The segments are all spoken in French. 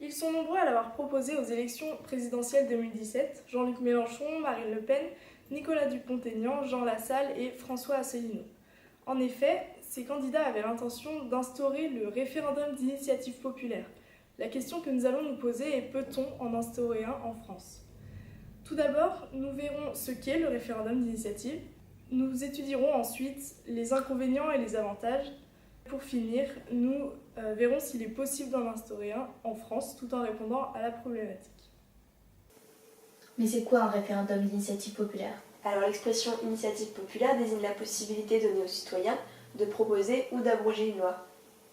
Ils sont nombreux à l'avoir proposé aux élections présidentielles 2017, Jean-Luc Mélenchon, Marine Le Pen, Nicolas Dupont-Aignan, Jean Lassalle et François Asselineau. En effet, ces candidats avaient l'intention d'instaurer le référendum d'initiative populaire. La question que nous allons nous poser est: peut-on en instaurer un en France? Tout d'abord, nous verrons ce qu'est le référendum d'initiative. Nous étudierons ensuite les inconvénients et les avantages. Pour finir, nous verrons s'il est possible d'en instaurer un en France tout en répondant à la problématique. Mais c'est quoi un référendum d'initiative populaire? Alors l'expression initiative populaire désigne la possibilité donnée aux citoyens de proposer ou d'abroger une loi.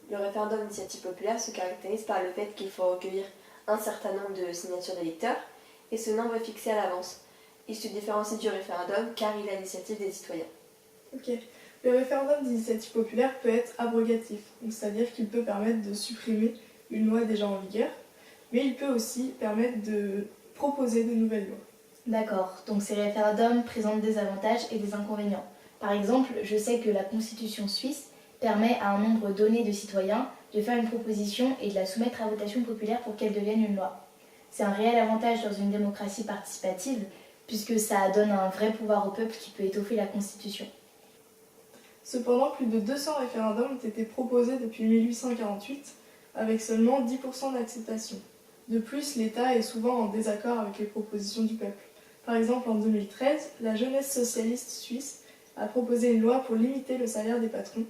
Le référendum d'initiative populaire se caractérise par le fait qu'il faut recueillir un certain nombre de signatures d'électeurs, et ce nombre est fixé à l'avance. Il se différencie du référendum car il est à l'initiative des citoyens. Ok. Le référendum d'initiative populaire peut être abrogatif, c'est-à-dire qu'il peut permettre de supprimer une loi déjà en vigueur, mais il peut aussi permettre de proposer de nouvelles lois. D'accord, donc ces référendums présentent des avantages et des inconvénients. Par exemple, je sais que la Constitution suisse permet à un nombre donné de citoyens de faire une proposition et de la soumettre à votation populaire pour qu'elle devienne une loi. C'est un réel avantage dans une démocratie participative, puisque ça donne un vrai pouvoir au peuple qui peut étoffer la Constitution. Cependant, plus de 200 référendums ont été proposés depuis 1848, avec seulement 10% d'acceptation. De plus, l'État est souvent en désaccord avec les propositions du peuple. Par exemple, en 2013, la jeunesse socialiste suisse a proposé une loi pour limiter le salaire des patrons.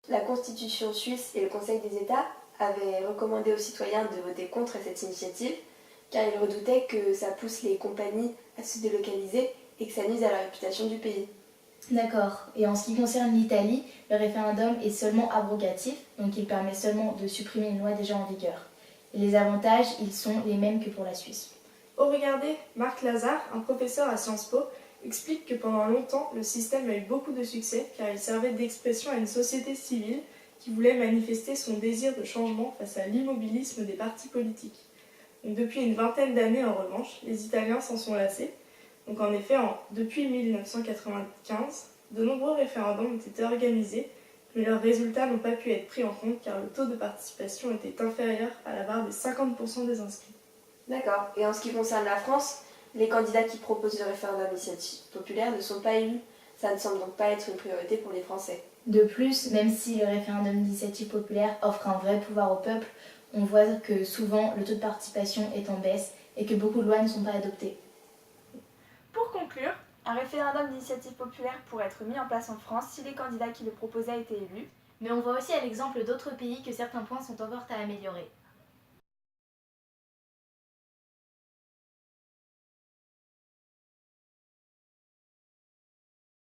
La Constitution suisse et le Conseil des États avaient recommandé aux citoyens de voter contre cette initiative, car ils redoutaient que ça pousse les compagnies à se délocaliser et que ça nuise à la réputation du pays. D'accord, et en ce qui concerne l'Italie, le référendum est seulement abrogatif, donc il permet seulement de supprimer une loi déjà en vigueur. Et les avantages, ils sont les mêmes que pour la Suisse. Oh, regardez, Marc Lazare, un professeur à Sciences Po, explique que pendant longtemps, le système a eu beaucoup de succès car il servait d'expression à une société civile qui voulait manifester son désir de changement face à l'immobilisme des partis politiques. Donc, depuis une vingtaine d'années, en revanche, les Italiens s'en sont lassés. Donc, en effet, depuis 1995, de nombreux référendums ont été organisés, mais leurs résultats n'ont pas pu être pris en compte car le taux de participation était inférieur à la barre des 50% des inscrits. D'accord. Et en ce qui concerne la France, les candidats qui proposent le référendum d'initiative populaire ne sont pas élus. Ça ne semble donc pas être une priorité pour les Français. De plus, même si le référendum d'initiative populaire offre un vrai pouvoir au peuple, on voit que souvent le taux de participation est en baisse et que beaucoup de lois ne sont pas adoptées. Pour conclure, un référendum d'initiative populaire pourrait être mis en place en France si les candidats qui le proposaient étaient élus. Mais on voit aussi à l'exemple d'autres pays que certains points sont encore à améliorer.